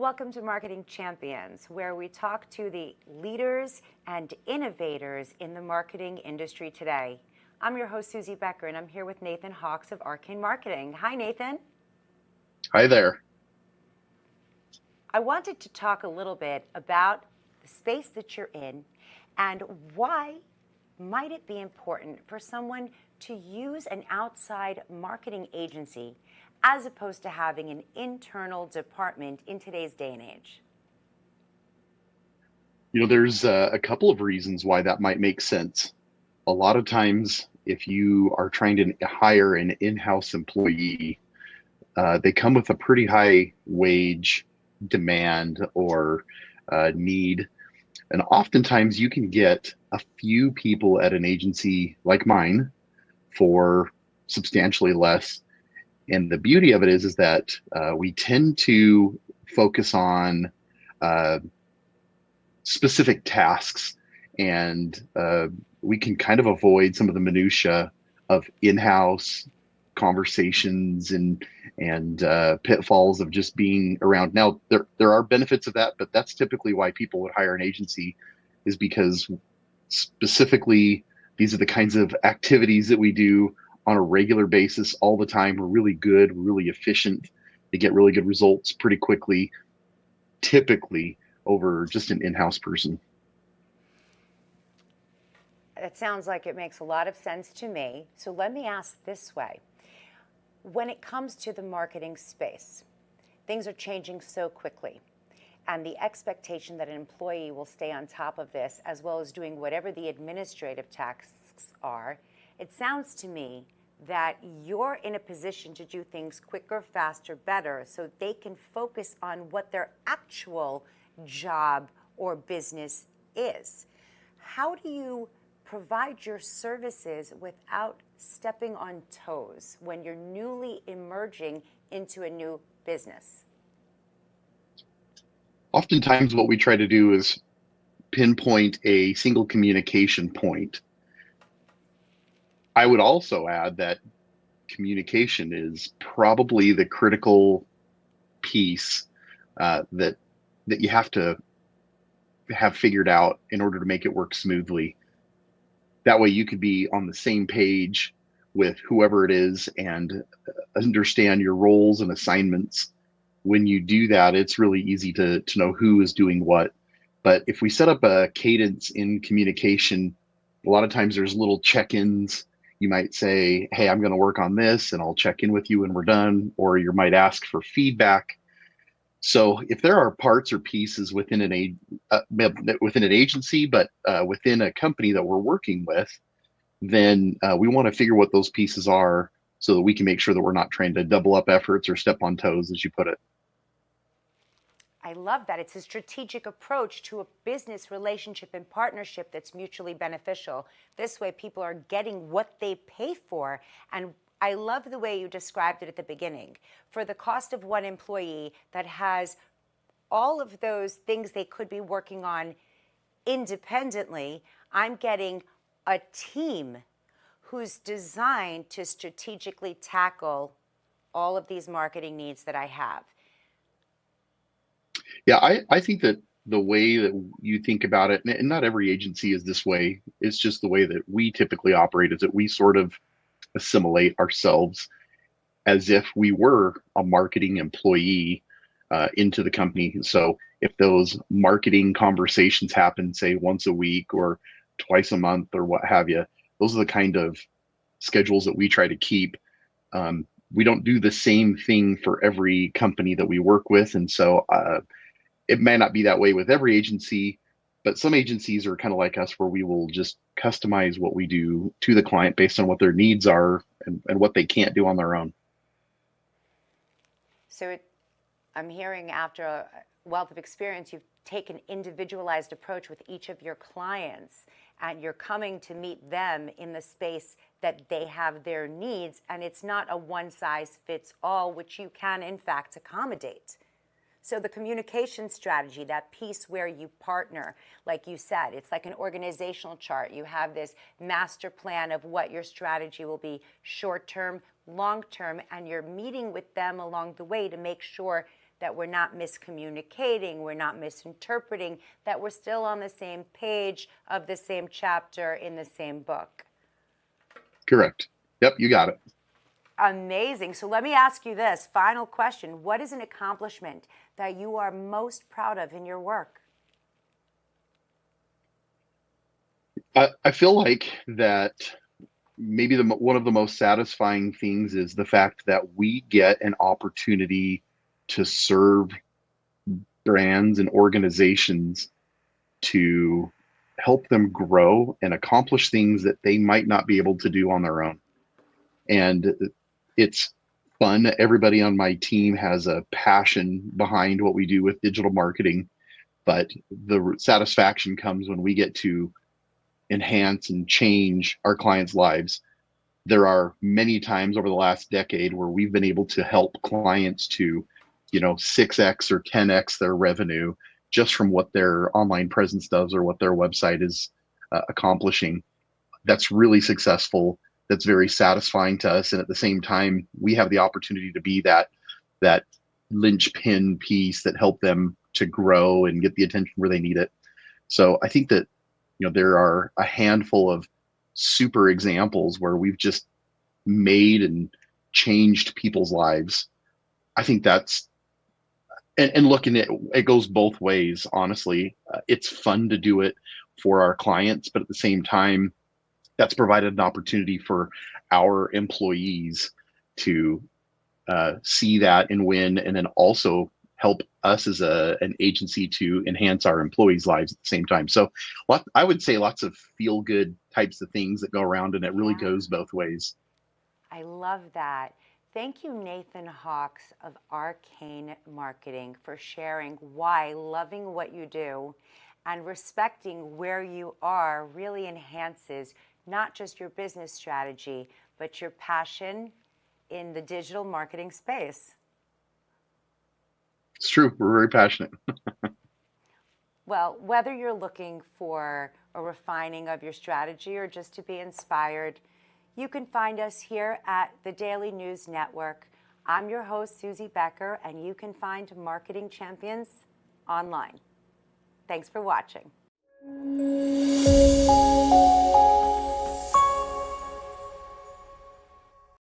welcome to Marketing Champions, where we talk to the leaders and innovators in the marketing industry today. I'm your host, Suzie Becker, and I'm here with Nathan Hawks of Arcane Marketing. Hi, Nathan. Hi there. I wanted to talk a little bit about the space that you're in and why might it be important for someone to use an outside marketing agency as opposed to having an internal department in today's day and age? There's a couple of reasons why that might make sense. A lot of times, if you are trying to hire an in-house employee, they come with a pretty high wage demand or need. And oftentimes you can get a few people at an agency like mine for substantially less. And the beauty of it is that we tend to focus on specific tasks, and we can kind of avoid some of the minutia of in-house conversations and pitfalls of just being around. Now, there are benefits of that, but that's typically why people would hire an agency, is because specifically these are the kinds of activities that we do on a regular basis all the time. We're really good, we're really efficient. They get really good results pretty quickly, typically over just an in-house person. It sounds like it makes a lot of sense to me. So let me ask this way. When it comes to the marketing space, things are changing so quickly, and the expectation that an employee will stay on top of this, as well as doing whatever the administrative tasks are, it sounds to me that you're in a position to do things quicker, faster, better, so they can focus on what their actual job or business is. How do you provide your services without stepping on toes when you're newly emerging into a new business? Oftentimes what we try to do is pinpoint a single communication point. I would also add that communication is probably the critical piece that you have to have figured out in order to make it work smoothly. That way you could be on the same page with whoever it is and understand your roles and assignments. When you do that, it's really easy to know who is doing what. But if we set up a cadence in communication, a lot of times there's little check-ins. You might say, hey, I'm going to work on this and I'll check in with you when we're done. Or you might ask for feedback. So if there are parts or pieces within an agency, but within a company that we're working with, then we want to figure what those pieces are so that we can make sure that we're not trying to double up efforts or step on toes, as you put it. I love that. It's a strategic approach to a business relationship and partnership that's mutually beneficial. This way, people are getting what they pay for. And I love the way you described it at the beginning. For the cost of one employee that has all of those things they could be working on independently, I'm getting a team who's designed to strategically tackle all of these marketing needs that I have. Yeah, I think that the way that you think about it, and not every agency is this way, it's just the way that we typically operate, is that we sort of assimilate ourselves as if we were a marketing employee into the company. So if those marketing conversations happen, say once a week or twice a month or what have you, those are the kind of schedules that we try to keep. We don't do the same thing for every company that we work with. And so it may not be that way with every agency, but some agencies are kind of like us, where we will just customize what we do to the client based on what their needs are and what they can't do on their own. So I'm hearing, after a wealth of experience, you've taken individualized approach with each of your clients, and you're coming to meet them in the space that they have their needs, and it's not a one-size-fits-all, which you can, in fact, accommodate. So the communication strategy, that piece where you partner, like you said, it's like an organizational chart. You have this master plan of what your strategy will be, short-term, long-term, and you're meeting with them along the way to make sure that we're not miscommunicating, we're not misinterpreting, that we're still on the same page of the same chapter in the same book. Correct. Yep, you got it. Amazing. So let me ask you this final question. What is an accomplishment that you are most proud of in your work? I feel like that maybe one of the most satisfying things is the fact that we get an opportunity to serve brands and organizations to help them grow and accomplish things that they might not be able to do on their own. And it's fun. Everybody on my team has a passion behind what we do with digital marketing, but the satisfaction comes when we get to enhance and change our clients' lives. There are many times over the last decade where we've been able to help clients to, 6x or 10x their revenue just from what their online presence does or what their website is accomplishing. That's really successful. That's very satisfying to us. And at the same time, we have the opportunity to be that linchpin piece that help them to grow and get the attention where they need it. So I think that, there are a handful of super examples where we've just made and changed people's lives. I think that's, and looking at it goes both ways, honestly. It's fun to do it for our clients, but at the same time, that's provided an opportunity for our employees to see that and win, and then also help us as an agency to enhance our employees' lives at the same time. So I would say lots of feel-good types of things that go around, and it really goes both ways. I love that. Thank you, Nathan Hawks of Arcane Marketing, for sharing why loving what you do and respecting where you are really enhances not just your business strategy, but your passion in the digital marketing space. It's true. We're very passionate. Well, whether you're looking for a refining of your strategy or just to be inspired, you can find us here at the Daily News Network. I'm your host, Suzie Becker, and you can find Marketing Champions online. Thanks for watching.